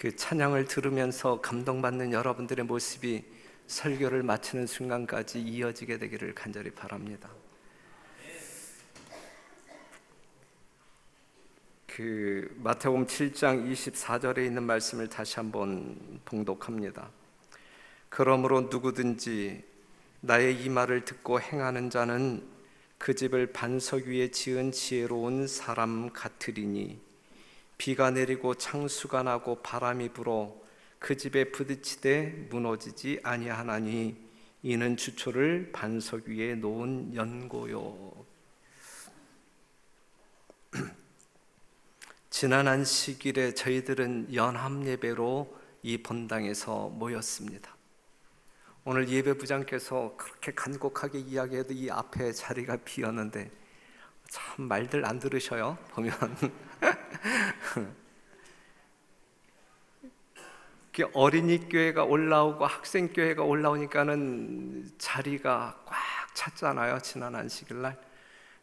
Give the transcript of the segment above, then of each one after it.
그 찬양을 들으면서 감동받는 여러분들의 모습이 설교를 마치는 순간까지 이어지게 되기를 간절히 바랍니다. 그 마태복음 7장 24절에 있는 말씀을 다시 한번 봉독합니다. 그러므로 누구든지 나의 이 말을 듣고 행하는 자는 그 집을 반석 위에 지은 지혜로운 사람 같으리니 비가 내리고 창수가 나고 바람이 불어 그 집에 부딪히되 무너지지 아니하나니 이는 주초를 반석 위에 놓은 연고요. 지난 안식일에 저희들은 연합예배로 이 본당에서 모였습니다. 오늘 예배부장께서 그렇게 간곡하게 이야기해도 이 앞에 자리가 비었는데 참 말들 안 들으셔요. 보면 어린이 교회가 올라오고 학생 교회가 올라오니까는 자리가 꽉 찼잖아요. 지난 안식일날.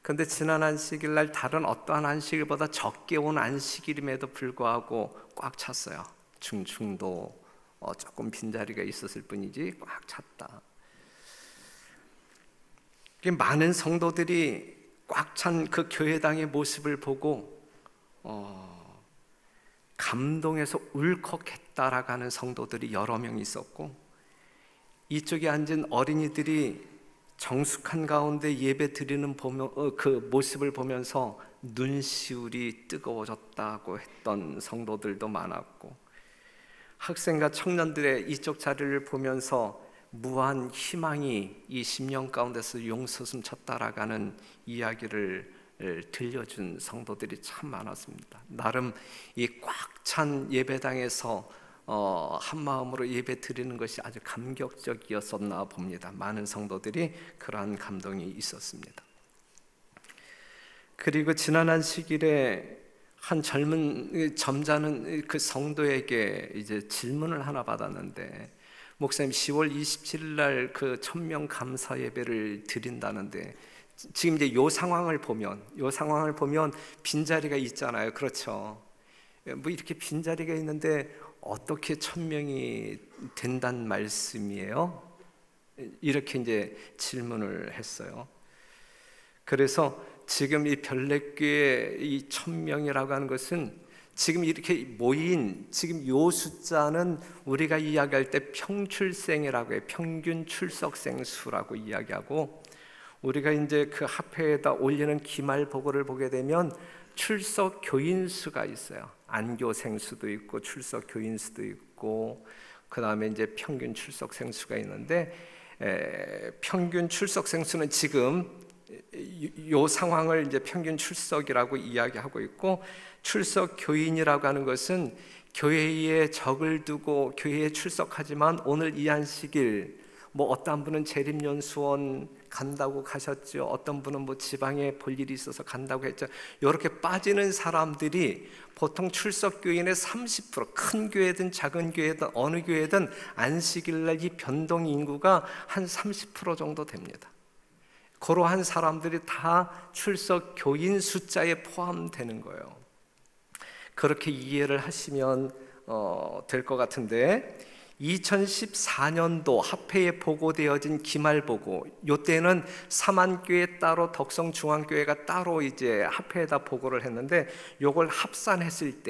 근데 지난 안식일날 다른 어떠한 안식일보다 적게 온 안식일임에도 불구하고 꽉 찼어요. 중도 조금 빈자리가 있었을 뿐이지 꽉 찼다. 많은 성도들이 꽉 찬 그 교회당의 모습을 보고 감동해서 울컥했다라고 하는 성도들이 여러 명 있었고, 이쪽에 앉은 어린이들이 정숙한 가운데 예배 드리는 그 모습을 보면서 눈시울이 뜨거워졌다고 했던 성도들도 많았고, 학생과 청년들의 이쪽 자리를 보면서 무한 희망이 이 10년 가운데서 용솟음 쳤다라고 하는 이야기를 들려준 성도들이 참 많았습니다. 나름 이 꽉 찬 예배당에서 한 마음으로 예배 드리는 것이 아주 감격적이었었나 봅니다. 많은 성도들이 그러한 감동이 있었습니다. 그리고 지난 안식일에 한 젊은 점잖은 그 성도에게 이제 질문을 하나 받았는데, 목사님 10월 27일 날 그 1000명 감사 예배를 드린다는데 지금 이제 요 상황을 보면 빈자리가 있잖아요. 그렇죠? 뭐 이렇게 빈자리가 있는데 어떻게 1000명이 된단 말씀이에요? 이렇게 이제 질문을 했어요. 그래서 지금 이 별내교회 이 1000명이라고 하는 것은 지금 이렇게 모인 지금 요 숫자는 우리가 이야기할 때 평출생이라고 해요. 평균 출석생 수라고 이야기하고, 우리가 이제 그 합회에다 올리는 기말 보고를 보게 되면 출석 교인 수가 있어요. 안교생 수도 있고 출석 교인 수도 있고, 그 다음에 이제 평균 출석생 수가 있는데, 평균 출석생 수는 지금 요 상황을 이제 평균 출석이라고 이야기하고 있고, 출석 교인이라고 하는 것은 교회에 적을 두고 교회에 출석하지만 오늘 이 안식일 뭐 어떤 분은 재림연수원 간다고 가셨죠. 어떤 분은 뭐 지방에 볼 일이 있어서 간다고 했죠. 이렇게 빠지는 사람들이 보통 출석 교인의 30%, 큰 교회든 작은 교회든 어느 교회든 안식일날 이 변동 인구가 한 30% 정도 됩니다. 그러한 사람들이 다 출석 교인 숫자에 포함되는 거예요. 그렇게 이해를 하시면 될 것 같은데, 2014년도 합회에 보고되어진 기말보고, 요때는 삼안교회 따로 덕성중앙교회가 따로 이제 합회에다 보고를 했는데, 요걸 합산했을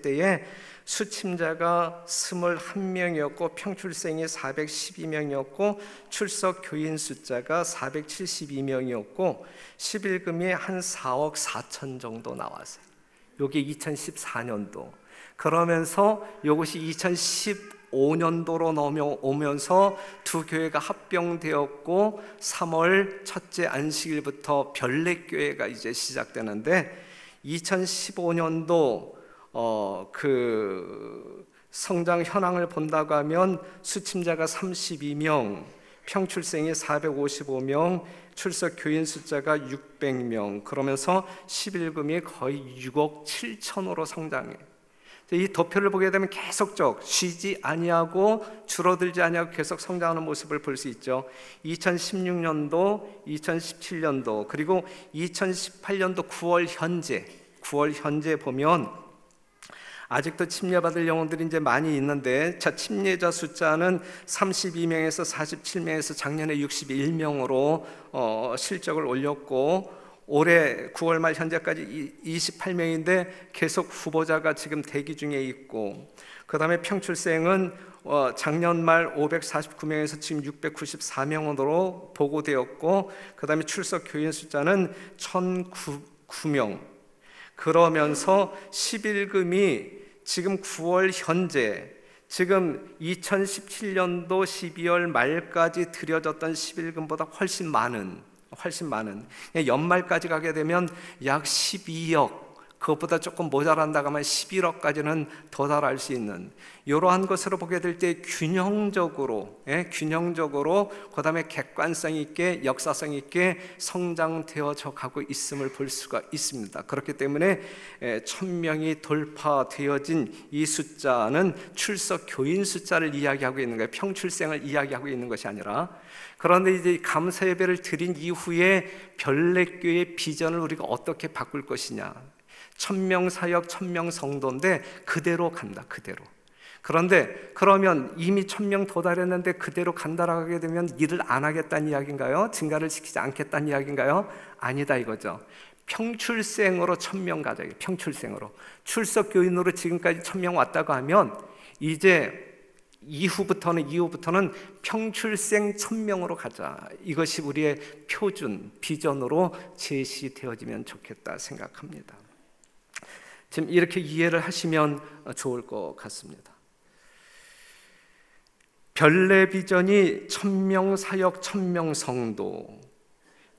때에 수침자가 21명이었고 평출생이 412명이었고 출석 교인 숫자가 472명이었고 11금이 한 4억 4천 정도 나왔어요. 요게 2014년도. 그러면서 이것이 2015년도로 넘어오면서 두 교회가 합병되었고 3월 첫째 안식일부터 별내교회가 이제 시작되는데, 2015년도 그 성장 현황을 본다고 하면 수침자가 32명, 평출생이 455명, 출석 교인 숫자가 600명, 그러면서 11금이 거의 6억 7천으로 성장해요. 이 도표를 보게 되면 계속적 쉬지 아니하고 줄어들지 아니하고 계속 성장하는 모습을 볼 수 있죠. 2016년도, 2017년도, 그리고 2018년도 9월 현재 보면 아직도 침례받을 영혼들이 이제 많이 있는데, 자, 침례자 숫자는 32명에서 47명에서 작년에 61명으로 실적을 올렸고, 올해 9월 말 현재까지 28명인데 계속 후보자가 지금 대기 중에 있고, 그 다음에 평출생은 작년 말 549명에서 지금 694명으로 보고되었고, 그 다음에 출석 교인 숫자는 1009명. 그러면서 11금이 지금 9월 현재, 지금 2017년도 12월 말까지 드려졌던 11금보다 훨씬 많은 연말까지 가게 되면 약 12억, 그것보다 조금 모자란다고 하면 11억까지는 도달할 수 있는 이러한 것으로 보게 될 때 균형적으로, 그 다음에 객관성 있게, 역사성 있게 성장되어져 가고 있음을 볼 수가 있습니다. 그렇기 때문에 1000명이 돌파되어진 이 숫자는 출석 교인 숫자를 이야기하고 있는 거예요. 평출생을 이야기하고 있는 것이 아니라. 그런데 이제 감사 예배를 드린 이후에 별내교의 비전을 우리가 어떻게 바꿀 것이냐. 1000명 사역, 1000명 성도인데 그대로 간다, 그대로. 그런데 그러면 이미 1000명 도달했는데 그대로 간다라고 하게 되면 일을 안 하겠다는 이야기인가요? 증가를 시키지 않겠다는 이야기인가요? 아니다 이거죠. 평출생으로 1000명 가자, 평출생으로. 출석 교인으로 지금까지 1000명 왔다고 하면 이제 이후부터는 평출생 1000명으로 가자. 이것이 우리의 표준, 비전으로 제시되어지면 좋겠다 생각합니다. 지금 이렇게 이해를 하시면 좋을 것 같습니다. 별내 비전이 1000명 사역, 1000명 성도.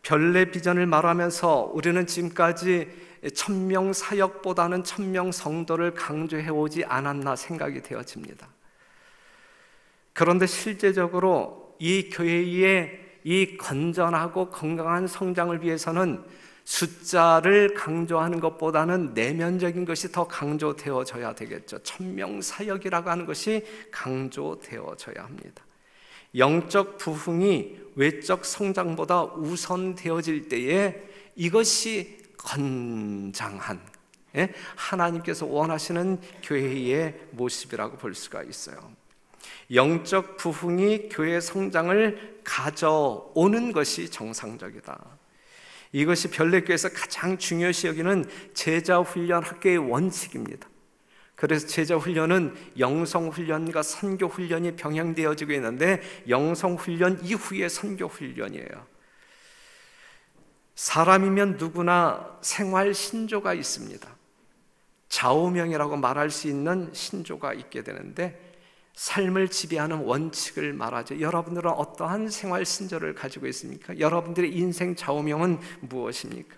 별내 비전을 말하면서 우리는 지금까지 1000명 사역보다는 1000명 성도를 강조해오지 않았나 생각이 되어집니다. 그런데 실제적으로 이 교회의 이 건전하고 건강한 성장을 위해서는 숫자를 강조하는 것보다는 내면적인 것이 더 강조되어져야 되겠죠. 1000명 사역이라고 하는 것이 강조되어져야 합니다. 영적 부흥이 외적 성장보다 우선되어질 때에 이것이 건장한, 하나님께서 원하시는 교회의 모습이라고 볼 수가 있어요. 영적 부흥이 교회 성장을 가져오는 것이 정상적이다. 이것이 별내교회에서 가장 중요시 여기는 제자훈련 학교의 원칙입니다. 그래서 제자훈련은 영성훈련과 선교훈련이 병행되어지고 있는데, 영성훈련 이후에 선교훈련이에요. 사람이면 누구나 생활 신조가 있습니다. 좌우명이라고 말할 수 있는 신조가 있게 되는데, 삶을 지배하는 원칙을 말하죠. 여러분들은 어떠한 생활 신조를 가지고 있습니까? 여러분들의 인생 좌우명은 무엇입니까?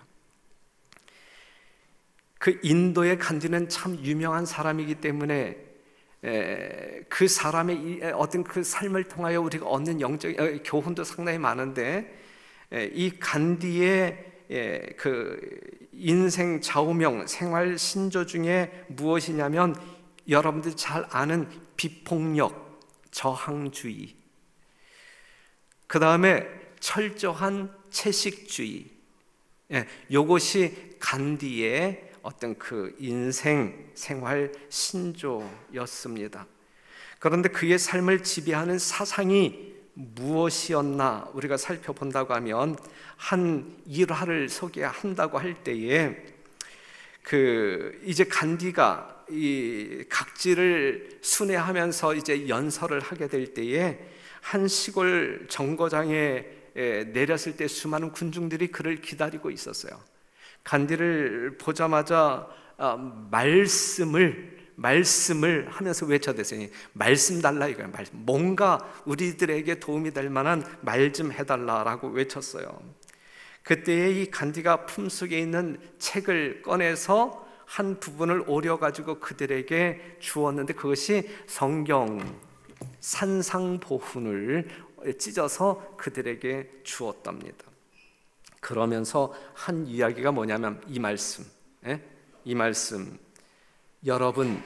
그 인도의 간디는 참 유명한 사람이기 때문에 그 사람의 어떤 그 삶을 통하여 우리가 얻는 영적 교훈도 상당히 많은데, 이 간디의 그 인생 좌우명, 생활 신조 중에 무엇이냐면 여러분들이 잘 아는 비폭력, 저항주의, 그 다음에 철저한 채식주의, 이것이 간디의 어떤 그 인생 생활 신조였습니다. 그런데 그의 삶을 지배하는 사상이 무엇이었나 우리가 살펴본다고 하면, 한 일화를 소개한다고 할 때에 이제 간디가 이 각지를 순회하면서 이제 연설을 하게 될 때에 한 시골 정거장에 내렸을 때 수많은 군중들이 그를 기다리고 있었어요. 간디를 보자마자 말씀을 하면서 외쳐댔어요. 말씀 달라 이거예요. 뭔가 우리들에게 도움이 될 만한 말 좀 해달라라고 외쳤어요. 그때에 이 간디가 품속에 있는 책을 꺼내서 한 부분을 오려가지고 그들에게 주었는데, 그것이 성경 산상보훈을 찢어서 그들에게 주었답니다. 그러면서 한 이야기가 뭐냐면 이 말씀, 여러분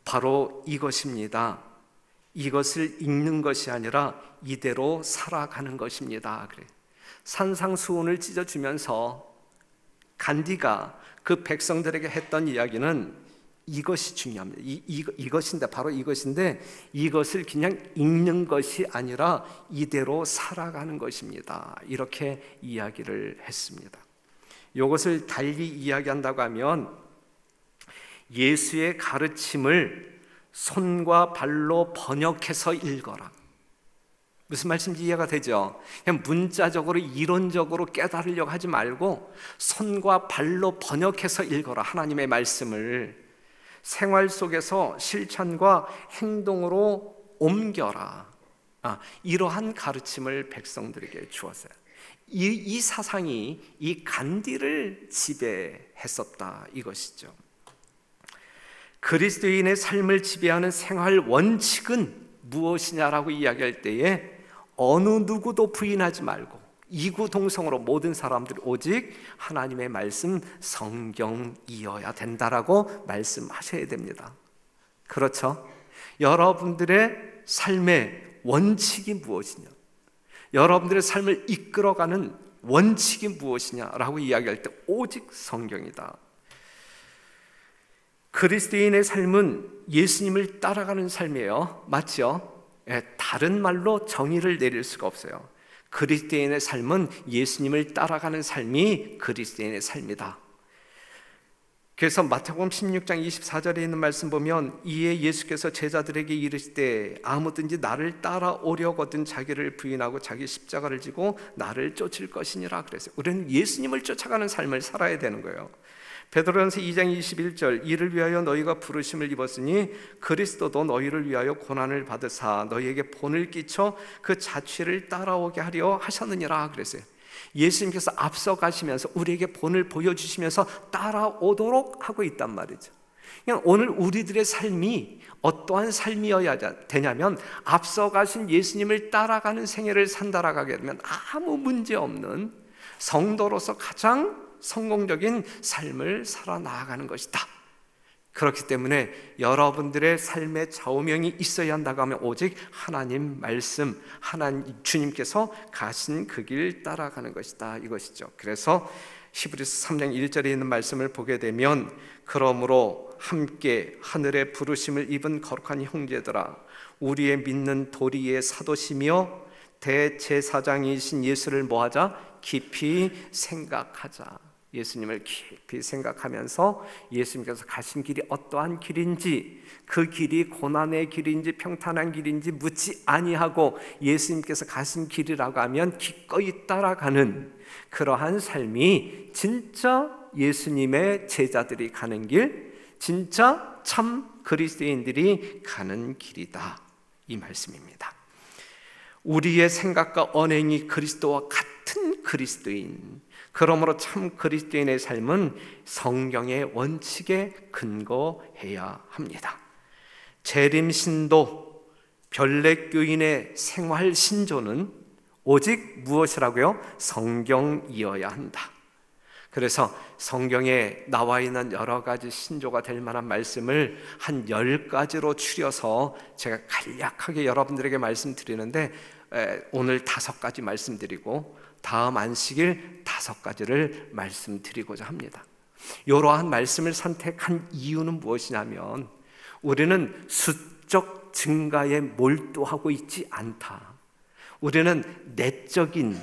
바로 이것입니다. 이것을 읽는 것이 아니라 이대로 살아가는 것입니다. 그래. 산상수훈을 찢어주면서 간디가 그 백성들에게 했던 이야기는 이것이 중요합니다. 이것인데, 바로 이것인데, 이것을 그냥 읽는 것이 아니라 이대로 살아가는 것입니다. 이렇게 이야기를 했습니다. 이것을 달리 이야기한다고 하면 예수의 가르침을 손과 발로 번역해서 읽어라. 무슨 말씀인지 이해가 되죠? 그냥 문자적으로 이론적으로 깨달으려고 하지 말고 손과 발로 번역해서 읽어라. 하나님의 말씀을 생활 속에서 실천과 행동으로 옮겨라. 이러한 가르침을 백성들에게 주었어요. 이 사상이 이 간디를 지배했었다, 이것이죠. 그리스도인의 삶을 지배하는 생활 원칙은 무엇이냐라고 이야기할 때에 어느 누구도 부인하지 말고 이구동성으로 모든 사람들이 오직 하나님의 말씀 성경이어야 된다라고 말씀하셔야 됩니다. 그렇죠? 여러분들의 삶의 원칙이 무엇이냐, 여러분들의 삶을 이끌어가는 원칙이 무엇이냐라고 이야기할 때 오직 성경이다. 그리스도인의 삶은 예수님을 따라가는 삶이에요. 맞죠? 다른 말로 정의를 내릴 수가 없어요. 그리스도인의 삶은 예수님을 따라가는 삶이 그리스도인의 삶이다. 그래서 마태복음 16장 24절에 있는 말씀 보면 이에 예수께서 제자들에게 이르시되 아무든지 나를 따라오려거든 자기를 부인하고 자기 십자가를 지고 나를 쫓을 것이니라 그랬어요. 우리는 예수님을 쫓아가는 삶을 살아야 되는 거예요. 베드로전서 2장 21절 이를 위하여 너희가 부르심을 입었으니 그리스도도 너희를 위하여 고난을 받으사 너희에게 본을 끼쳐 그 자취를 따라오게 하려 하셨느니라 그랬어요. 예수님께서 앞서가시면서 우리에게 본을 보여주시면서 따라오도록 하고 있단 말이죠. 그냥 오늘 우리들의 삶이 어떠한 삶이어야 되냐면 앞서가신 예수님을 따라가는 생애를 산다라고 하게 되면 아무 문제 없는 성도로서 가장 성공적인 삶을 살아나가는 것이다. 그렇기 때문에 여러분들의 삶의 좌우명이 있어야 한다고 하면 오직 하나님 말씀, 하나님 주님께서 가신 그 길 따라가는 것이다, 이것이죠. 그래서 히브리서 3장 1절에 있는 말씀을 보게 되면 그러므로 함께 하늘의 부르심을 입은 거룩한 형제들아 우리의 믿는 도리의 사도시며 대제사장이신 예수를 뭐하자? 깊이 생각하자. 예수님을 깊이 생각하면서 예수님께서 가신 길이 어떠한 길인지, 그 길이 고난의 길인지 평탄한 길인지 묻지 아니하고 예수님께서 가신 길이라고 하면 기꺼이 따라가는 그러한 삶이 진짜 예수님의 제자들이 가는 길, 진짜 참 그리스도인들이 가는 길이다, 이 말씀입니다. 우리의 생각과 언행이 그리스도와 같은 그리스도인, 그러므로 참 그리스도인의 삶은 성경의 원칙에 근거해야 합니다. 재림신도, 변례교인의 생활신조는 오직 무엇이라고요? 성경이어야 한다. 그래서 성경에 나와 있는 여러 가지 신조가 될 만한 말씀을 한 10가지로 추려서 제가 간략하게 여러분들에게 말씀드리는데 오늘 5가지 말씀드리고 다음 안식일 5가지를 말씀드리고자 합니다. 이러한 말씀을 선택한 이유는 무엇이냐면 우리는 수적 증가에 몰두하고 있지 않다. 우리는 내적인,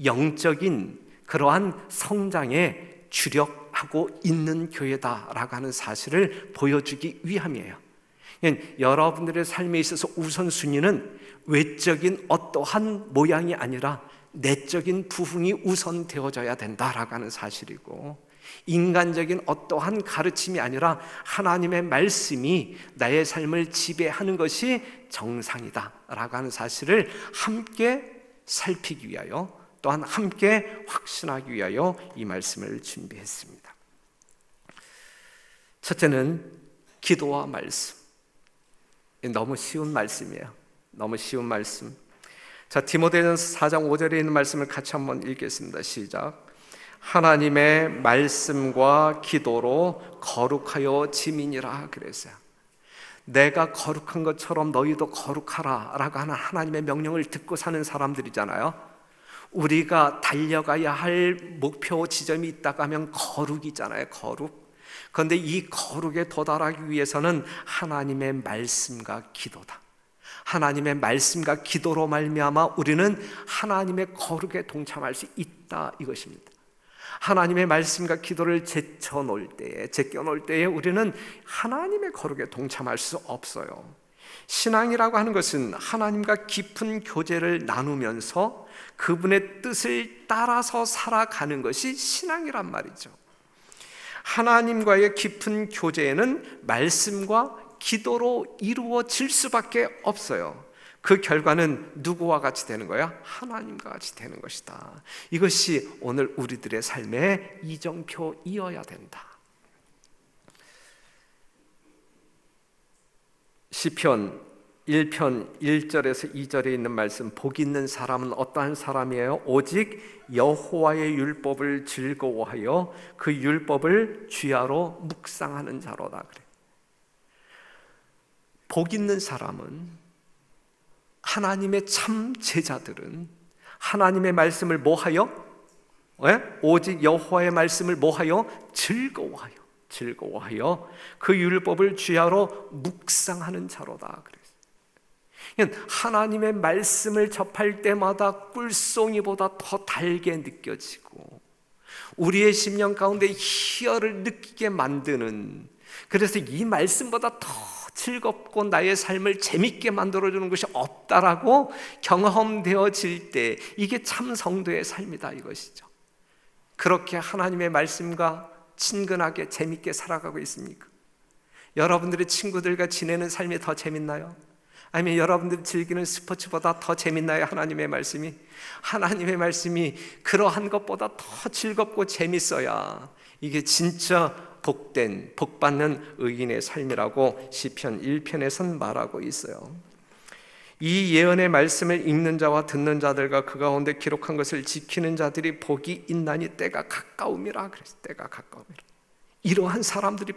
영적인 그러한 성장에 주력하고 있는 교회다라고 하는 사실을 보여주기 위함이에요. 여러분들의 삶에 있어서 우선순위는 외적인 어떠한 모양이 아니라 내적인 부흥이 우선되어져야 된다라고 하는 사실이고, 인간적인 어떠한 가르침이 아니라 하나님의 말씀이 나의 삶을 지배하는 것이 정상이다라고 하는 사실을 함께 살피기 위하여, 또한 함께 확신하기 위하여 이 말씀을 준비했습니다. 첫째는 기도와 말씀. 너무 쉬운 말씀이에요. 너무 쉬운 말씀. 자, 디모데전서 4장 5절에 있는 말씀을 같이 한번 읽겠습니다. 시작. 하나님의 말씀과 기도로 거룩하여 지민이라 그랬어요. 내가 거룩한 것처럼 너희도 거룩하라 라고 하는 하나님의 명령을 듣고 사는 사람들이잖아요. 우리가 달려가야 할 목표 지점이 있다고 하면 거룩이잖아요. 거룩. 그런데 이 거룩에 도달하기 위해서는 하나님의 말씀과 기도다. 하나님의 말씀과 기도로 말미암아 우리는 하나님의 거룩에 동참할 수 있다, 이것입니다. 하나님의 말씀과 기도를 제껴놓을 때에 우리는 하나님의 거룩에 동참할 수 없어요. 신앙이라고 하는 것은 하나님과 깊은 교제를 나누면서 그분의 뜻을 따라서 살아가는 것이 신앙이란 말이죠. 하나님과의 깊은 교제에는 말씀과 기도로 이루어질 수밖에 없어요. 그 결과는 누구와 같이 되는 거야? 하나님과 같이 되는 것이다. 이것이 오늘 우리들의 삶의 이정표이어야 된다. 시편 1편 1절에서 2절에 있는 말씀, 복 있는 사람은 어떠한 사람이에요? 오직 여호와의 율법을 즐거워하여 그 율법을 주야로 묵상하는 자로다. 그래. 복 있는 사람은, 하나님의 참 제자들은 하나님의 말씀을 뭐하여? 오직 여호와의 말씀을 뭐하여? 즐거워하여 그 율법을 주야로 묵상하는 자로다. 그래서 하나님의 말씀을 접할 때마다 꿀송이보다 더 달게 느껴지고 우리의 심령 가운데 희열을 느끼게 만드는, 그래서 이 말씀보다 더 즐겁고 나의 삶을 재밌게 만들어주는 것이 없다라고 경험되어질 때 이게 참 성도의 삶이다, 이것이죠. 그렇게 하나님의 말씀과 친근하게 재밌게 살아가고 있습니까? 여러분들의 친구들과 지내는 삶이 더 재밌나요? 아니면 여러분들이 즐기는 스포츠보다 더 재밌나요? 하나님의 말씀이? 하나님의 말씀이 그러한 것보다 더 즐겁고 재밌어야 이게 진짜 복받는 의인의 삶이라고 시편 1편에선 말하고 있어요. 이 예언의 말씀을 읽는 자와 듣는 자들과 그 가운데 기록한 것을 지키는 자들이 복이 있나니 때가 가까움이라 그랬어요. 때가 가까움이라. 이러한 사람들이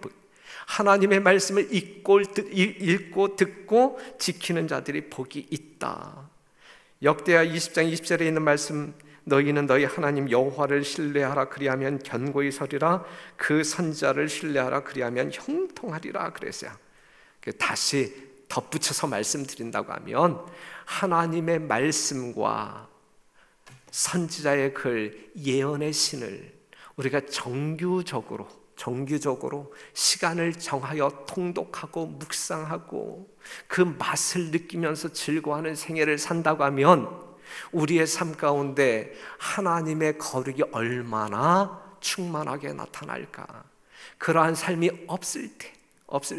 하나님의 말씀을 읽고 듣고 지키는 자들이 복이 있다. 역대하 20장 20절에 있는 말씀, 너희는 너희 하나님 여호와를 신뢰하라 그리하면 견고히 서리라, 그 선지자를 신뢰하라 그리하면 형통하리라 그랬어요. 다시 덧붙여서 말씀드린다고 하면 하나님의 말씀과 선지자의 글, 예언의 신을 우리가 정규적으로 시간을 정하여 통독하고 묵상하고 그 맛을 느끼면서 즐거워하는 생애를 산다고 하면 우리의 삶 가운데 하나님의 거룩이 얼마나 충만하게 나타날까. 그러한 삶이 없을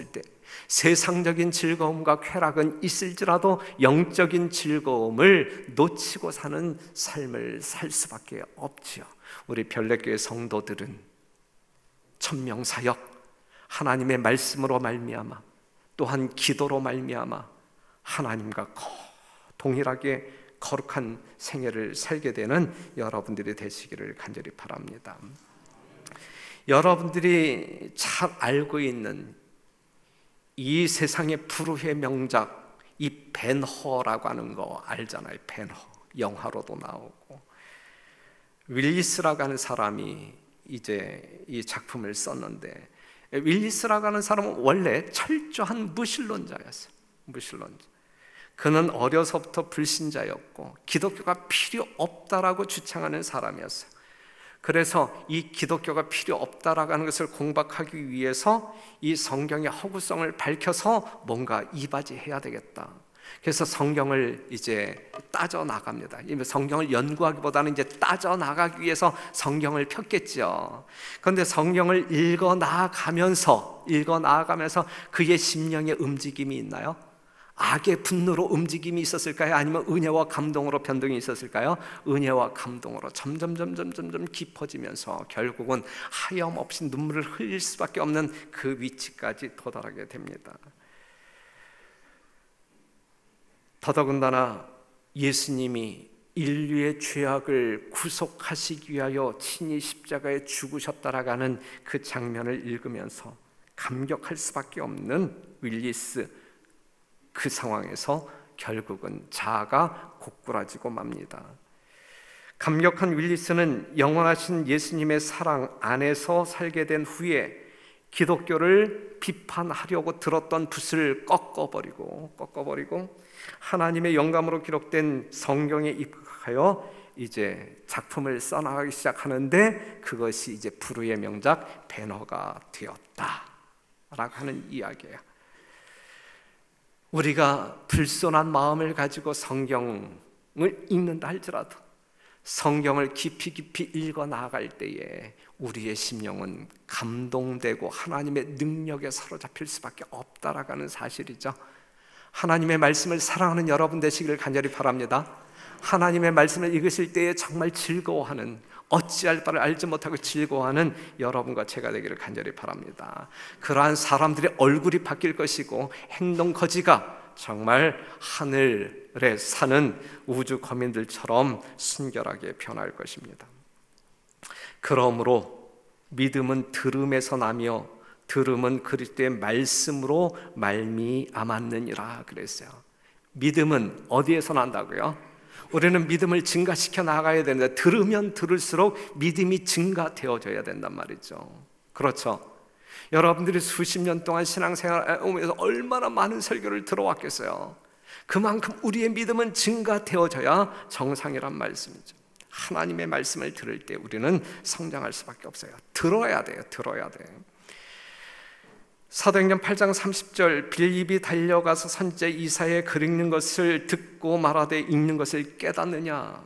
때 세상적인 즐거움과 쾌락은 있을지라도 영적인 즐거움을 놓치고 사는 삶을 살 수밖에 없지요. 우리 별내교회 성도들은 천명사역, 하나님의 말씀으로 말미암아 또한 기도로 말미암아 하나님과 동일하게 거룩한 생애를 살게 되는 여러분들이 되시기를 간절히 바랍니다. 여러분들이 잘 알고 있는 이 세상의 불후의 명작, 이 벤허라고 하는 거 알잖아요. 벤허, 영화로도 나오고. 윌리스라고 하는 사람이 이제 이 작품을 썼는데, 윌리스라고 하는 사람은 원래 철저한 무신론자였어요. 무신론자. 그는 어려서부터 불신자였고 기독교가 필요 없다라고 주창하는 사람이었어요. 그래서 이 기독교가 필요 없다라고 하는 것을 공박하기 위해서 이 성경의 허구성을 밝혀서 뭔가 이바지해야 되겠다. 그래서 성경을 이제 따져 나갑니다. 성경을 연구하기보다는 이제 따져 나가기 위해서 성경을 폈겠죠. 그런데 성경을 읽어 나가면서 그의 심령의 움직임이 있나요? 악의 분노로 움직임이 있었을까요? 아니면 은혜와 감동으로 변동이 있었을까요? 은혜와 감동으로 점점 깊어지면서 결국은 하염없이 눈물을 흘릴 수밖에 없는 그 위치까지 도달하게 됩니다. 더더군다나 예수님이 인류의 죄악을 구속하시기 위하여 친히 십자가에 죽으셨다라고 하는 그 장면을 읽으면서 감격할 수밖에 없는 윌리스, 그 상황에서 결국은 자아가 고꾸라지고 맙니다. 감격한 윌리스는 영원하신 예수님의 사랑 안에서 살게 된 후에 기독교를 비판하려고 들었던 붓을 꺾어버리고 하나님의 영감으로 기록된 성경에 입각하여 이제 작품을 써나가기 시작하는데, 그것이 이제 불후의 명작 배너가 되었다라고 하는 이야기예요. 우리가 불손한 마음을 가지고 성경을 읽는다 할지라도 성경을 깊이 읽어 나아갈 때에 우리의 심령은 감동되고 하나님의 능력에 사로잡힐 수밖에 없다라는 사실이죠. 하나님의 말씀을 사랑하는 여러분 되시기를 간절히 바랍니다. 하나님의 말씀을 읽으실 때에 정말 즐거워하는, 어찌할 바를 알지 못하고 즐거워하는 여러분과 제가 되기를 간절히 바랍니다. 그러한 사람들의 얼굴이 바뀔 것이고 행동 거지가 정말 하늘에 사는 우주 거민들처럼 순결하게 변할 것입니다. 그러므로 믿음은 들음에서 나며 들음은 그리스도의 말씀으로 말미암았느니라 그랬어요. 믿음은 어디에서 난다고요? 우리는 믿음을 증가시켜 나가야 되는데, 들으면 들을수록 믿음이 증가되어져야 된단 말이죠. 그렇죠? 여러분들이 수십 년 동안 신앙생활 오면서 얼마나 많은 설교를 들어왔겠어요. 그만큼 우리의 믿음은 증가되어져야 정상이란 말씀이죠. 하나님의 말씀을 들을 때 우리는 성장할 수밖에 없어요. 들어야 돼요. 사도행전 8장 30절, 빌립이 달려가서 선지자 이사야의 글 읽는 것을 듣고 말하되 읽는 것을 깨닫느냐?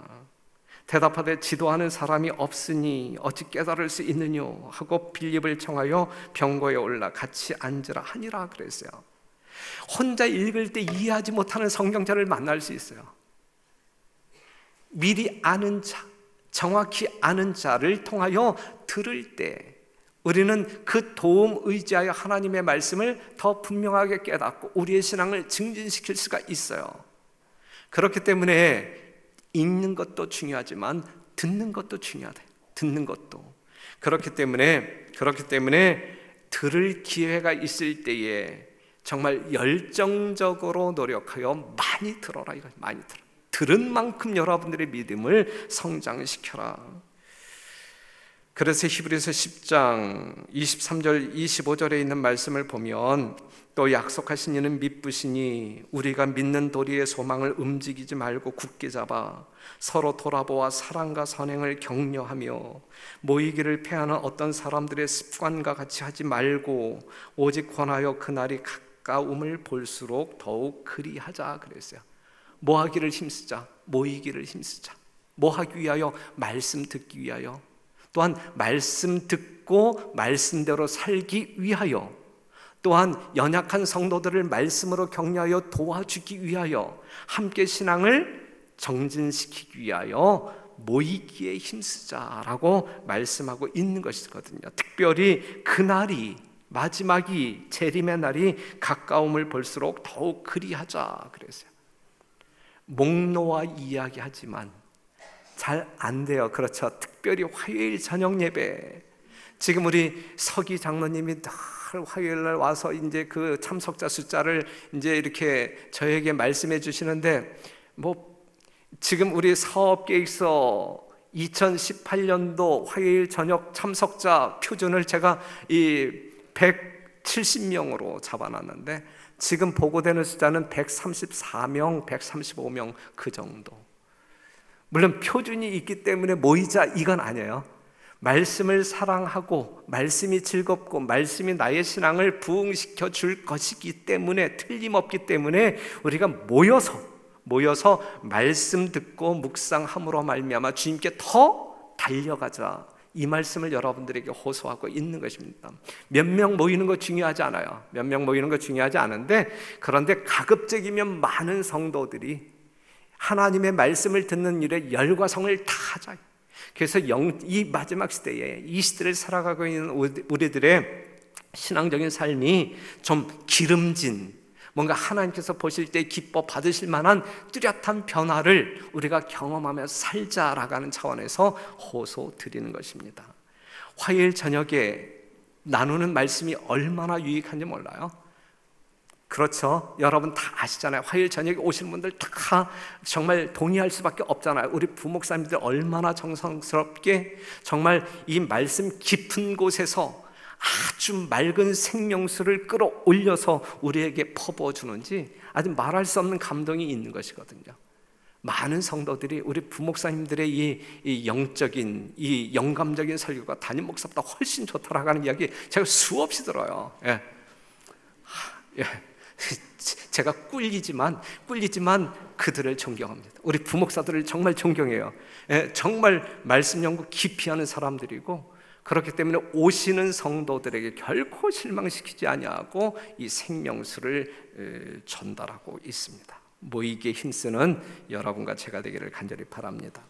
대답하되 지도하는 사람이 없으니 어찌 깨달을 수 있느냐? 하고 빌립을 청하여 병거에 올라 같이 앉으라 하니라 그랬어요. 혼자 읽을 때 이해하지 못하는 성경자를 만날 수 있어요. 미리 아는 자, 정확히 아는 자를 통하여 들을 때 우리는 그 도움 의지하여 하나님의 말씀을 더 분명하게 깨닫고 우리의 신앙을 증진시킬 수가 있어요. 그렇기 때문에 읽는 것도 중요하지만 듣는 것도 중요하다. 듣는 것도. 그렇기 때문에 들을 기회가 있을 때에 정말 열정적으로 노력하여 많이 들어라. 이거 많이 들어. 들은 만큼 여러분들의 믿음을 성장시켜라. 그래서 히브리서 10장 23절 25절에 있는 말씀을 보면, 또 약속하신 이는 미쁘시니 우리가 믿는 도리의 소망을 움직이지 말고 굳게 잡아 서로 돌아보아 사랑과 선행을 격려하며 모이기를 패하는 어떤 사람들의 습관과 같이 하지 말고 오직 권하여 그날이 가까움을 볼수록 더욱 그리하자 그랬어요. 뭐 하기를 힘쓰자? 모이기를 힘쓰자. 뭐 하기 위하여? 말씀 듣기 위하여. 또한 말씀 듣고 말씀대로 살기 위하여, 또한 연약한 성도들을 말씀으로 격려하여 도와주기 위하여, 함께 신앙을 정진시키기 위하여 모이기에 힘쓰자라고 말씀하고 있는 것이거든요. 특별히 그날이, 마지막이, 재림의 날이 가까움을 볼수록 더욱 그리하자 그랬어요. 목놓아 이야기하지만 잘 안 돼요. 그렇죠? 특별히 화요일 저녁 예배, 지금 우리 서기 장로님이 늘 화요일 날 와서 이제 그 참석자 숫자를 이제 이렇게 저에게 말씀해 주시는데, 지금 우리 사업계획서 2018년도 화요일 저녁 참석자 표준을 제가 이 170명으로 잡아놨는데, 지금 보고되는 숫자는 134명, 135명 그 정도. 물론 표준이 있기 때문에 모이자 이건 아니에요. 말씀을 사랑하고 말씀이 즐겁고 말씀이 나의 신앙을 부흥시켜 줄 것이기 때문에, 틀림없기 때문에 우리가 모여서 말씀 듣고 묵상함으로 말미암아 주님께 더 달려가자, 이 말씀을 여러분들에게 호소하고 있는 것입니다. 몇 명 모이는 거 중요하지 않아요. 몇 명 모이는 거 중요하지 않은데, 그런데 가급적이면 많은 성도들이 하나님의 말씀을 듣는 일에 열과 성을 다하자. 그래서 이 마지막 시대에, 이 시대를 살아가고 있는 우리들의 신앙적인 삶이 좀 기름진, 뭔가 하나님께서 보실 때 기뻐 받으실 만한 뚜렷한 변화를 우리가 경험하며 살자라고 하는 차원에서 호소 드리는 것입니다. 화요일 저녁에 나누는 말씀이 얼마나 유익한지 몰라요? 그렇죠? 여러분 다 아시잖아요. 화요일 저녁에 오시는 분들 다 정말 동의할 수밖에 없잖아요. 우리 부목사님들 얼마나 정성스럽게 정말 이 말씀 깊은 곳에서 아주 맑은 생명수를 끌어올려서 우리에게 퍼부어주는지 아주 말할 수 없는 감동이 있는 것이거든요. 많은 성도들이 우리 부목사님들의 이 영적인, 이 영감적인 설교가 담임 목사보다 훨씬 좋다라고 하는 이야기 제가 수없이 들어요. 예. 제가 꿀리지만 그들을 존경합니다. 우리 부목사들을 정말 존경해요. 예, 정말 말씀 연구 깊이 하는 사람들이고, 그렇기 때문에 오시는 성도들에게 결코 실망시키지 아니하고 이 생명수를 전달하고 있습니다. 모이기에 힘쓰는 여러분과 제가 되기를 간절히 바랍니다.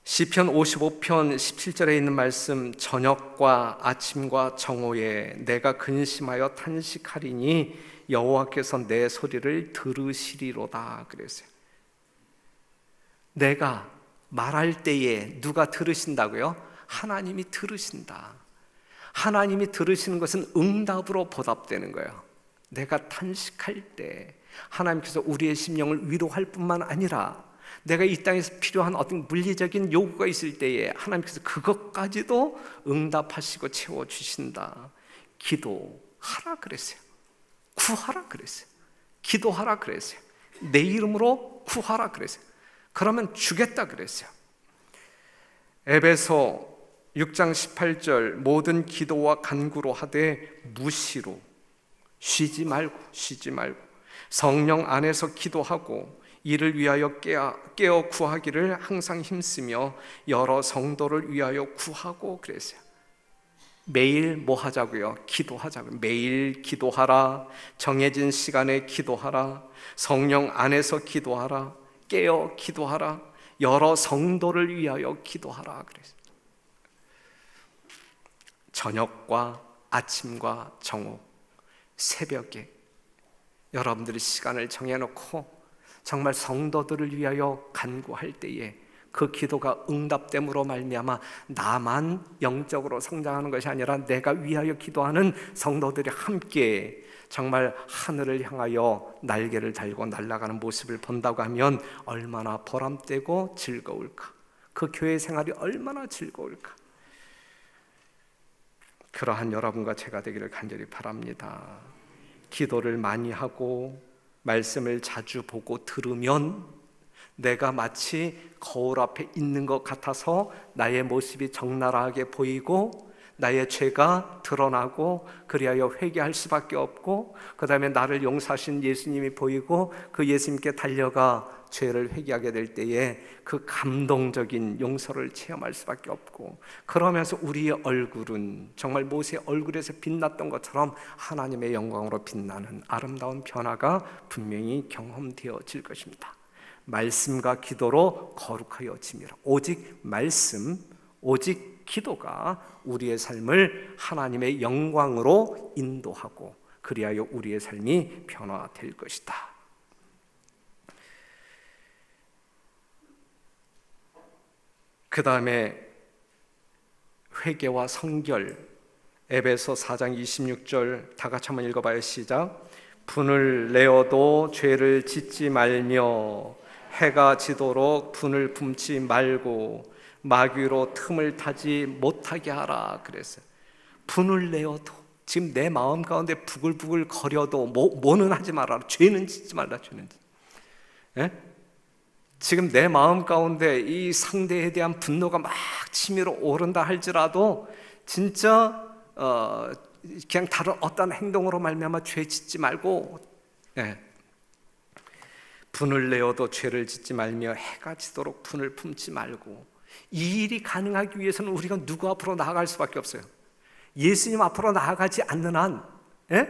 시편 55편 17절에 있는 말씀, 저녁과 아침과 정오에 내가 근심하여 탄식하리니 여호와께서 내 소리를 들으시리로다 그랬어요. 내가 말할 때에 누가 들으신다고요? 하나님이 들으신다. 하나님이 들으시는 것은 응답으로 보답되는 거예요. 내가 탄식할 때 하나님께서 우리의 심령을 위로할 뿐만 아니라 내가 이 땅에서 필요한 어떤 물리적인 요구가 있을 때에 하나님께서 그것까지도 응답하시고 채워주신다. 기도하라 그랬어요. 구하라 그랬어요. 기도하라 그랬어요. 내 이름으로 구하라 그랬어요. 그러면 주겠다 그랬어요. 에베소 6장 18절, 모든 기도와 간구로 하되 무시로, 쉬지 말고 성령 안에서 기도하고 이를 위하여 깨어 구하기를 항상 힘쓰며 여러 성도를 위하여 구하고 그랬어요. 매일 뭐 하자고요? 기도하자고요. 매일 기도하라. 정해진 시간에 기도하라. 성령 안에서 기도하라. 깨어 기도하라. 여러 성도를 위하여 기도하라 그랬어요. 저녁과 아침과 정오, 새벽에 여러분들이 시간을 정해놓고 정말 성도들을 위하여 간구할 때에 그 기도가 응답됨으로 말미암아 나만 영적으로 성장하는 것이 아니라 내가 위하여 기도하는 성도들이 함께 정말 하늘을 향하여 날개를 달고 날아가는 모습을 본다고 하면 얼마나 보람되고 즐거울까. 그 교회 생활이 얼마나 즐거울까. 그러한 여러분과 제가 되기를 간절히 바랍니다. 기도를 많이 하고 말씀을 자주 보고 들으면 내가 마치 거울 앞에 있는 것 같아서 나의 모습이 적나라하게 보이고 나의 죄가 드러나고 그리하여 회개할 수밖에 없고, 그 다음에 나를 용서하신 예수님이 보이고 그 예수님께 달려가 죄를 회개하게 될 때에 그 감동적인 용서를 체험할 수밖에 없고, 그러면서 우리의 얼굴은 정말 모세의 얼굴에서 빛났던 것처럼 하나님의 영광으로 빛나는 아름다운 변화가 분명히 경험되어질 것입니다. 말씀과 기도로 거룩하여짐이라. 오직 말씀, 오직 기도가 우리의 삶을 하나님의 영광으로 인도하고 그리하여 우리의 삶이 변화될 것이다. 그 다음에 회개와 성결, 에베소 4장 26절 다 같이 한번 읽어봐요. 시작. 분을 내어도 죄를 짓지 말며 해가 지도록 분을 품지 말고 마귀로 틈을 타지 못하게 하라 그랬어요. 분을 내어도, 지금 내 마음 가운데 부글부글 거려도 뭐는 하지 말아라. 죄는 짓지 말라. 죄는 예? 지금 내 마음 가운데 이 상대에 대한 분노가 막 치밀어 오른다 할지라도 진짜 그냥 다른 어떤 행동으로 말미암아 죄 짓지 말고, 예. 분을 내어도 죄를 짓지 말며 해가 지도록 분을 품지 말고. 이 일이 가능하기 위해서는 우리가 누구 앞으로 나아갈 수밖에 없어요. 예수님 앞으로 나아가지 않는 한, 예?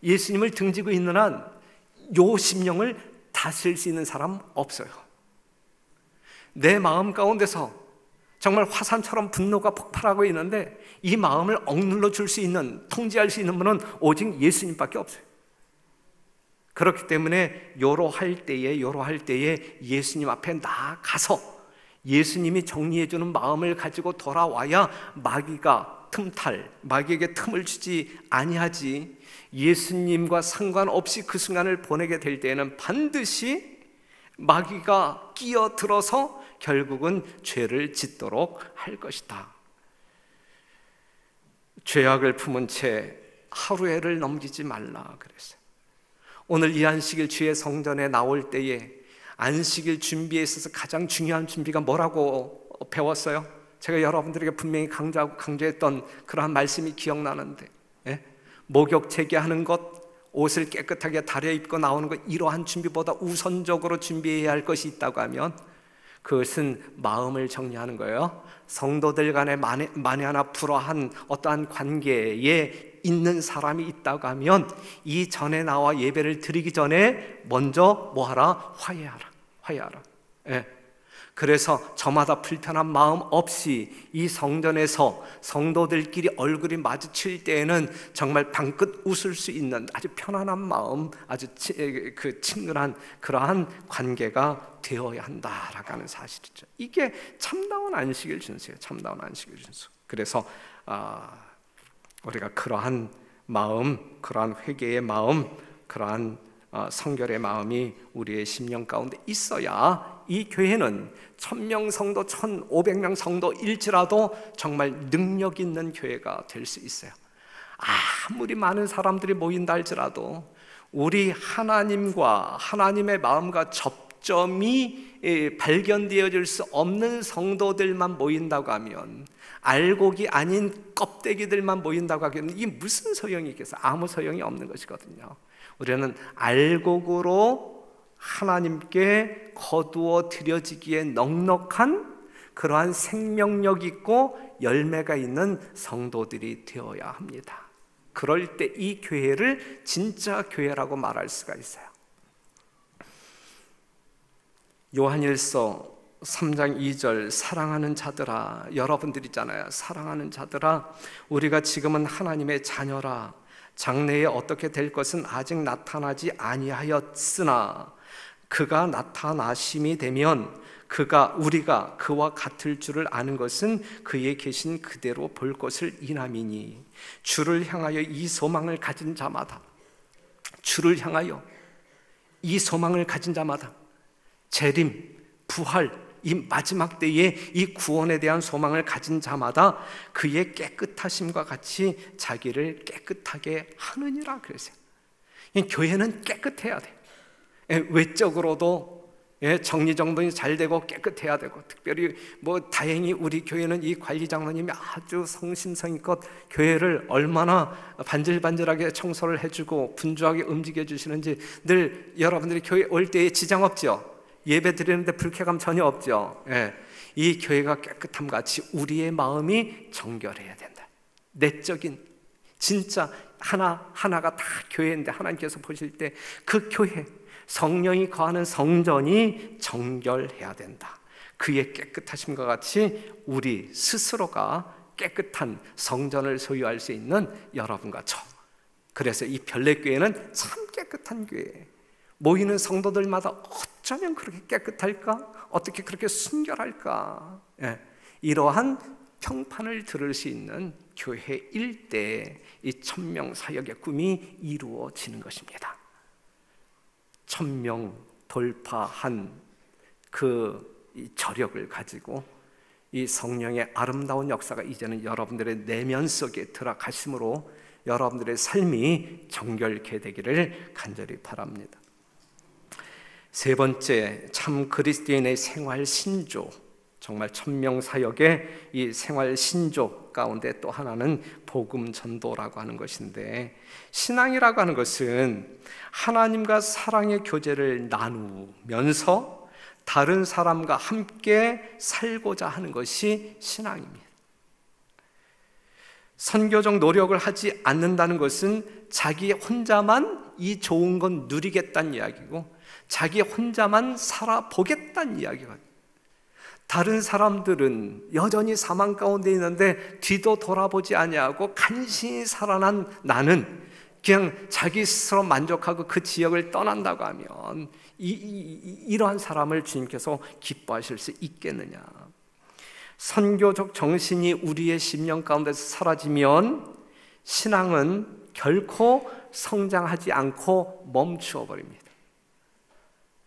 예수님을 등지고 있는 한 요 심령을 다스릴 수 있는 사람 없어요. 내 마음 가운데서 정말 화산처럼 분노가 폭발하고 있는데 이 마음을 억눌러 줄 수 있는, 통제할 수 있는 분은 오직 예수님밖에 없어요. 그렇기 때문에 요로할 때에 예수님 앞에 나아가서 예수님이 정리해주는 마음을 가지고 돌아와야 마귀에게 틈을 주지 아니하지. 예수님과 상관없이 그 순간을 보내게 될 때에는 반드시 마귀가 끼어들어서 결국은 죄를 짓도록 할 것이다. 죄악을 품은 채 하루해를 넘기지 말라 그랬어요. 오늘 이 안식일 주의 성전에 나올 때에 안식일 준비에 있어서 가장 중요한 준비가 뭐라고 배웠어요? 제가 여러분들에게 분명히 강조했던 그러한 말씀이 기억나는데, 목욕 재개하는 것, 옷을 깨끗하게 다려입고 나오는 것, 이러한 준비보다 우선적으로 준비해야 할 것이 있다고 하면 그것은 마음을 정리하는 거예요. 성도들 간에 만에 하나 불화한 어떠한 관계에 있는 사람이 있다고 하면 이 전에 나와 예배를 드리기 전에 먼저 뭐하라? 화해하라. 그래서 저마다 불편한 마음 없이 이 성전에서 성도들끼리 얼굴이 마주칠 때에는 정말 방긋 웃을 수 있는 아주 편안한 마음, 아주 친근한 그러한 관계가 되어야 한다라고 하는 사실이죠. 이게 참다운 안식일 준수예요. 참다운 안식일 준수. 그래서 우리가 그러한 마음, 그러한 회개의 마음, 그러한 성결의 마음이 우리의 심령 가운데 있어야 이 교회는 1000명 성도, 1500명 성도일지라도 정말 능력 있는 교회가 될 수 있어요. 아무리 많은 사람들이 모인다 할지라도 우리 하나님과 하나님의 마음과 접점이 발견되어질 수 없는 성도들만 모인다고 하면, 알곡이 아닌 껍데기들만 모인다고 하면 이게 무슨 소용이 있겠어요? 아무 소용이 없는 것이거든요. 우리는 알곡으로 하나님께 거두어 드려지기에 넉넉한 그러한 생명력 있고 열매가 있는 성도들이 되어야 합니다. 그럴 때 이 교회를 진짜 교회라고 말할 수가 있어요. 요한일서 3장 2절, 사랑하는 자들아, 여러분들 있잖아요. 사랑하는 자들아, 우리가 지금은 하나님의 자녀라. 장래에 어떻게 될 것은 아직 나타나지 아니하였으나 그가 나타나심이 되면 우리가 그와 같을 줄을 아는 것은 그의 계신 그대로 볼 것을 인함이니, 주를 향하여 이 소망을 가진 자마다, 주를 향하여 이 소망을 가진 자마다, 재림, 부활, 이 마지막 때에 이 구원에 대한 소망을 가진 자마다 그의 깨끗하심과 같이 자기를 깨끗하게 하느니라 그랬어요. 교회는 깨끗해야 돼. 외적으로도 정리정돈이 잘 되고 깨끗해야 되고, 특별히 다행히 우리 교회는 이 관리 장로님이 아주 성심성의껏 교회를 얼마나 반질반질하게 청소를 해주고 분주하게 움직여 주시는지 늘 여러분들이 교회 올 때에 지장 없죠? 예배 드리는데 불쾌감 전혀 없죠? 이 교회가 깨끗함 같이 우리의 마음이 정결해야 된다. 내적인 진짜 하나가 다 교회인데 하나님께서 보실 때 그 교회, 성령이 거하는 성전이 정결해야 된다. 그의 깨끗하심과 같이 우리 스스로가 깨끗한 성전을 소유할 수 있는 여러분과 저. 그래서 이 별내교회는 참 깨끗한 교회예요. 모이는 성도들마다 어쩌면 그렇게 깨끗할까? 어떻게 그렇게 순결할까? 이러한 평판을 들을 수 있는 교회일 때 이 1000명 사역의 꿈이 이루어지는 것입니다. 1000명 돌파한 그 저력을 가지고 이 성령의 아름다운 역사가 이제는 여러분들의 내면 속에 들어가심으로 여러분들의 삶이 정결케 되기를 간절히 바랍니다. 세 번째, 참 그리스도인의 생활 신조, 정말 1000명 사역의 이 생활 신조 가운데 또 하나는 복음 전도라고 하는 것인데, 신앙이라고 하는 것은 하나님과 사랑의 교제를 나누면서 다른 사람과 함께 살고자 하는 것이 신앙입니다. 선교적 노력을 하지 않는다는 것은 자기 혼자만 이 좋은 건 누리겠다는 이야기고, 자기 혼자만 살아보겠다는 이야기거든요. 다른 사람들은 여전히 사망 가운데 있는데 뒤도 돌아보지 아니하고 간신히 살아난 나는 그냥 자기 스스로 만족하고 그 지역을 떠난다고 하면 이러한 사람을 주님께서 기뻐하실 수 있겠느냐. 선교적 정신이 우리의 심령 가운데서 사라지면 신앙은 결코 성장하지 않고 멈추어 버립니다.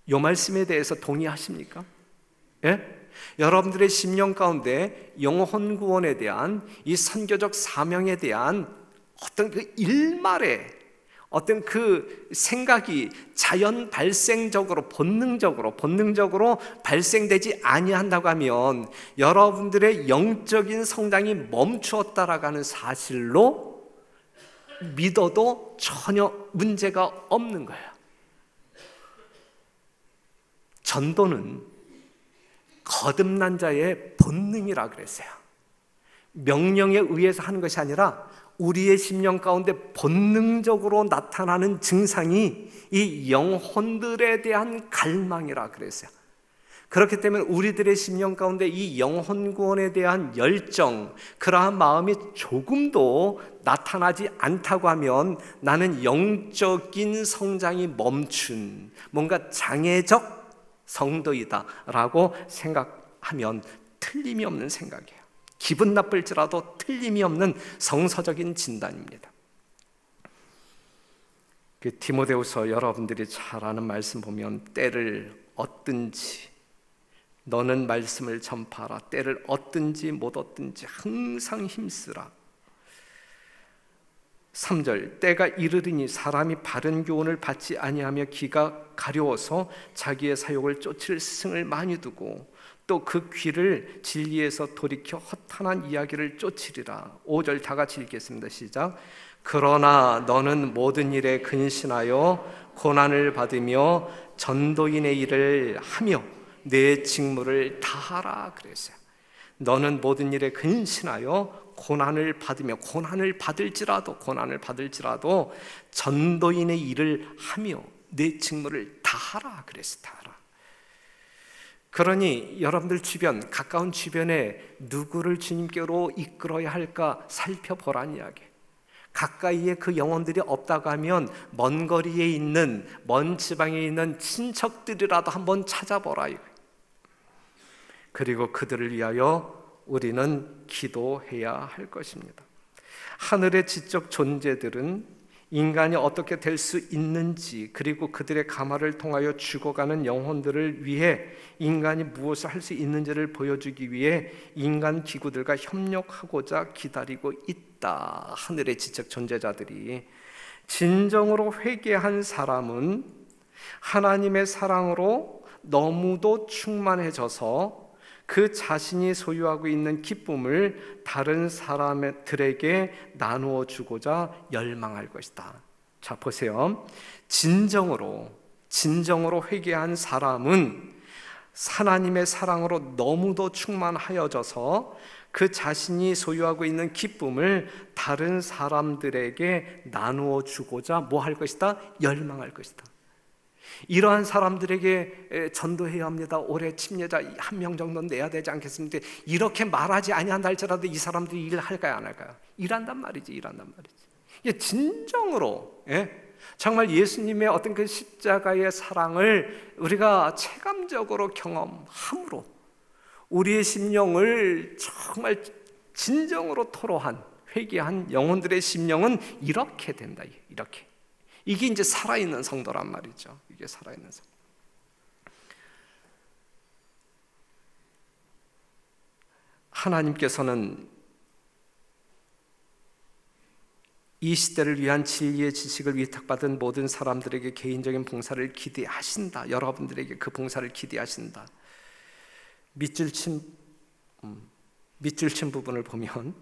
이 말씀에 대해서 동의하십니까? 예? 여러분들의 심령 가운데 영혼 구원에 대한 이 선교적 사명에 대한 어떤 그 일말의 어떤 그 생각이 자연 발생적으로 본능적으로 발생되지 아니한다고 하면 여러분들의 영적인 성장이 멈추었다라는 사실로 믿어도 전혀 문제가 없는 거예요. 전도는 거듭난 자의 본능이라 그랬어요. 명령에 의해서 하는 것이 아니라 우리의 심령 가운데 본능적으로 나타나는 증상이 이 영혼들에 대한 갈망이라 그랬어요. 그렇기 때문에 우리들의 심령 가운데 이 영혼 구원에 대한 열정, 그러한 마음이 조금도 나타나지 않다고 하면 나는 영적인 성장이 멈춘 뭔가 장애적 성도이다라고 생각하면 틀림이 없는 생각이에요. 기분 나쁠지라도 틀림이 없는 성서적인 진단입니다. 그 디모데후서 여러분들이 잘 아는 말씀 보면 때를 얻든지 너는 말씀을 전파하라. 때를 얻든지 못 얻든지 항상 힘쓰라. 3절 때가 이르리니 사람이 바른 교훈을 받지 아니하며 귀가 가려워서 자기의 사욕을 쫓을 스승을 많이 두고 또 그 귀를 진리에서 돌이켜 허탄한 이야기를 쫓으리라. 5절 다 같이 읽겠습니다. 시작. 그러나 너는 모든 일에 근신하여 고난을 받으며 전도인의 일을 하며 내 직무를 다하라 그랬어요. 너는 모든 일에 근신하여 고난을 받으며 고난을 받을지라도 전도인의 일을 하며 내 직무를 다하라 그랬어요. 다하라. 그러니 여러분들 주변, 가까운 주변에 누구를 주님께로 이끌어야 할까 살펴보란 이야기. 가까이에 그 영혼들이 없다고 하면 먼 거리에 있는, 먼 지방에 있는 친척들이라도 한번 찾아보라. 그리고 그들을 위하여 우리는 기도해야 할 것입니다. 하늘의 지적 존재들은 인간이 어떻게 될 수 있는지, 그리고 그들의 가마를 통하여 죽어가는 영혼들을 위해 인간이 무엇을 할 수 있는지를 보여주기 위해 인간 기구들과 협력하고자 기다리고 있다. 하늘의 지적 존재자들이. 진정으로 회개한 사람은 하나님의 사랑으로 너무도 충만해져서 그 자신이 소유하고 있는 기쁨을 다른 사람들에게 나누어 주고자 열망할 것이다. 자, 보세요. 진정으로 회개한 사람은 하나님의 사랑으로 너무도 충만하여져서 그 자신이 소유하고 있는 기쁨을 다른 사람들에게 나누어 주고자 뭐 할 것이다? 열망할 것이다. 이러한 사람들에게 전도해야 합니다. 올해 침례자 1명 정도 내야 되지 않겠습니까? 이렇게 말하지 아니한다 할지라도 이 사람들이 일을 할까요, 안 할까요? 일한단 말이지. 이게 진정으로, 정말 예수님의 어떤 그 십자가의 사랑을 우리가 체감적으로 경험함으로 우리의 심령을 정말 진정으로 토로한, 회개한 영혼들의 심령은 이렇게 된다. 이렇게. 이게 이제 살아있는 성도란 말이죠. 이게 살아있는 성도. 하나님께서는 이 시대를 위한 진리의 지식을 위탁받은 모든 사람들에게 개인적인 봉사를 기대하신다. 여러분들에게 그 봉사를 기대하신다. 밑줄 친 부분을 보면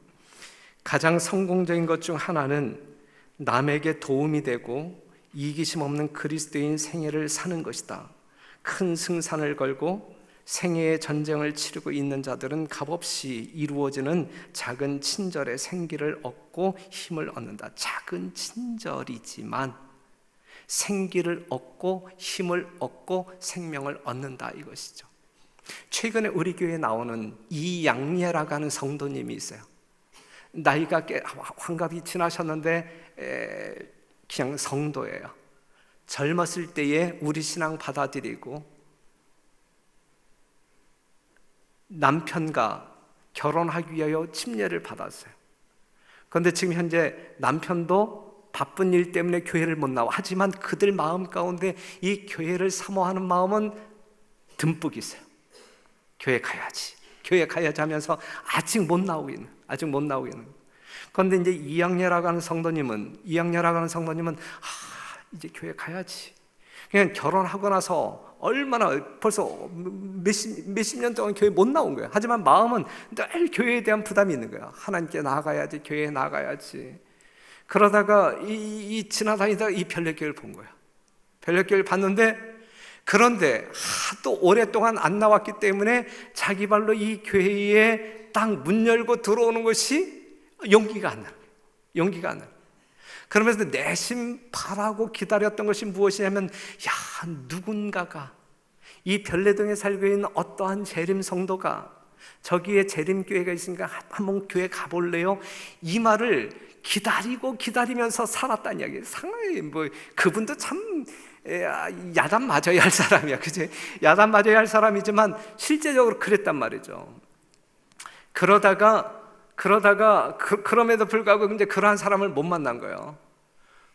가장 성공적인 것 중 하나는 남에게 도움이 되고 이기심 없는 그리스도인 생애를 사는 것이다. 큰 승산을 걸고 생애의 전쟁을 치르고 있는 자들은 값없이 이루어지는 작은 친절의 생기를 얻고 힘을 얻는다. 작은 친절이지만 생기를 얻고 힘을 얻고 생명을 얻는다 이것이죠. 최근에 우리 교회에 나오는 이양예라고 하는 성도님이 있어요. 나이가 꽤 환갑이 지나셨는데 그냥 성도예요. 젊었을 때에 우리 신앙 받아들이고 남편과 결혼하기 위하여 침례를 받았어요. 그런데 지금 현재 남편도 바쁜 일 때문에 교회를 못 나와. 하지만 그들 마음 가운데 이 교회를 사모하는 마음은 듬뿍 있어요. 교회 가야지, 교회 가야지 하면서 아직 못 나오고 있는. 그런데 이제 이양녀라고 하는 성도님은 이제 교회 가야지. 그냥 결혼하고 나서 얼마나 벌써 몇십 년 동안 교회 못 나온 거야. 하지만 마음은 늘 교회에 대한 부담이 있는 거야. 하나님께 나아가야지, 교회에 나아가야지. 그러다가 지나다니다가 이 별내교회를 본 거야. 별내교회를 봤는데, 그런데 하도 오랫동안 안 나왔기 때문에 자기 발로 이 교회에 딱 문 열고 들어오는 것이 용기가 안 나. 그러면서 내심 바라고 기다렸던 것이 무엇이냐면, 누군가가 이 별내동에 살고 있는 어떠한 재림 성도가 저기에 재림교회가 있으니까 한번 교회 가볼래요? 이 말을 기다리면서 살았다는 이야기예요. 상당히 그분도 참 야단 맞아야 할 사람이야, 그치? 야단 맞아야 할 사람이지만 실제적으로 그랬단 말이죠. 그럼에도 불구하고 이제 그러한 사람을 못 만난 거예요.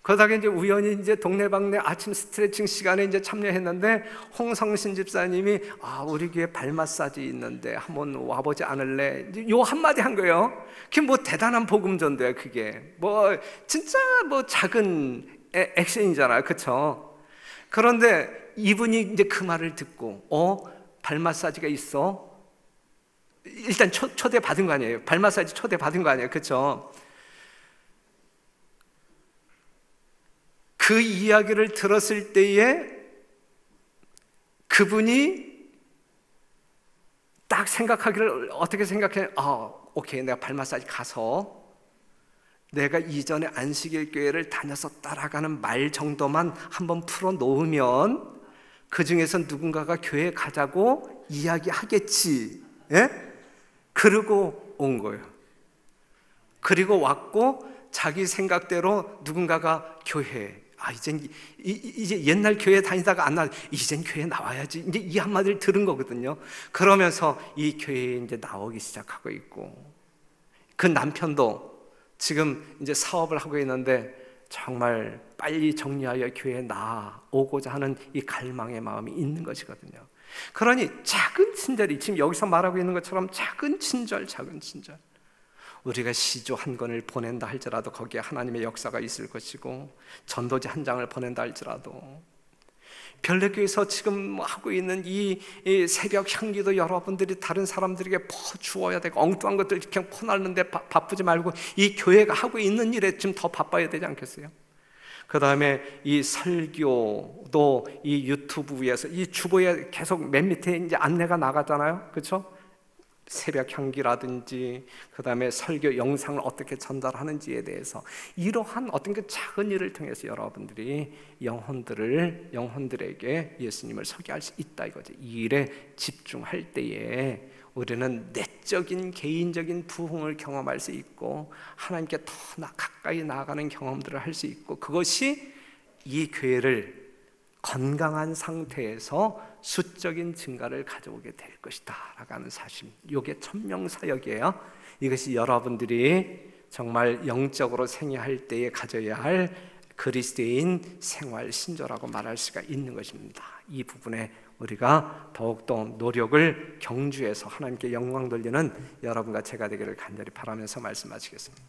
그러다가 이제 우연히 이제 동네방네 아침 스트레칭 시간에 이제 참여했는데, 홍성신 집사님이 우리 교회 발 마사지 있는데 한번 와보지 않을래? 요 한마디 한 거예요. 그게 뭐 대단한 복음 전도야. 그게 진짜 작은 액션이잖아요, 그렇죠? 그런데 이분이 이제 그 말을 듣고 발 마사지가 있어? 일단 초대 받은 거 아니에요? 발 마사지 초대 받은 거 아니에요, 그렇죠? 그 이야기를 들었을 때에 그분이 딱 생각하기를 어떻게 생각해? 오케이, 내가 발 마사지 가서 내가 이전에 안식일 교회를 다녀서 따라가는 말 정도만 한번 풀어 놓으면 그 중에서 누군가가 교회 가자고 이야기하겠지. 예? 그러고 온 거예요. 그리고 왔고 자기 생각대로 누군가가 교회, 이제 옛날 교회 다니다가 안 이젠 교회 나와야지, 이제 이 한마디를 들은 거거든요. 그러면서 이 교회에 이제 나오기 시작하고 있고, 그 남편도 지금 이제 사업을 하고 있는데 정말 빨리 정리하여 교회에 나오고자 하는 이 갈망의 마음이 있는 것이거든요. 그러니 작은 친절이, 지금 여기서 말하고 있는 것처럼 작은 친절, 우리가 시조 한 권을 보낸다 할지라도 거기에 하나님의 역사가 있을 것이고, 전도지 한 장을 보낸다 할지라도, 별내교에서 지금 하고 있는 이 새벽 향기도 여러분들이 다른 사람들에게 퍼주어야 되고, 엉뚱한 것들 그냥 퍼나르는데 바쁘지 말고 이 교회가 하고 있는 일에 좀 더 바빠야 되지 않겠어요? 그 다음에 이 설교도 이 유튜브에서 이 주보에 계속 맨 밑에 이제 안내가 나가잖아요, 그렇죠? 새벽 향기라든지 그 다음에 설교 영상을 어떻게 전달하는지에 대해서 이러한 어떤 그 작은 일을 통해서 여러분들이 영혼들에게 예수님을 소개할 수 있다 이거죠. 이 일에 집중할 때에 우리는 내적인 개인적인 부흥을 경험할 수 있고, 하나님께 더 가까이 나아가는 경험들을 할 수 있고, 그것이 이 교회를 건강한 상태에서 수적인 증가를 가져오게 될 것이다 라고 하는 사실, 이게 천명사역이에요. 이것이 여러분들이 정말 영적으로 생애할 때에 가져야 할 그리스도인 생활 신조라고 말할 수가 있는 것입니다. 이 부분에 우리가 더욱더 노력을 경주해서 하나님께 영광 돌리는 여러분과 제가 되기를 간절히 바라면서 말씀마치겠습니다.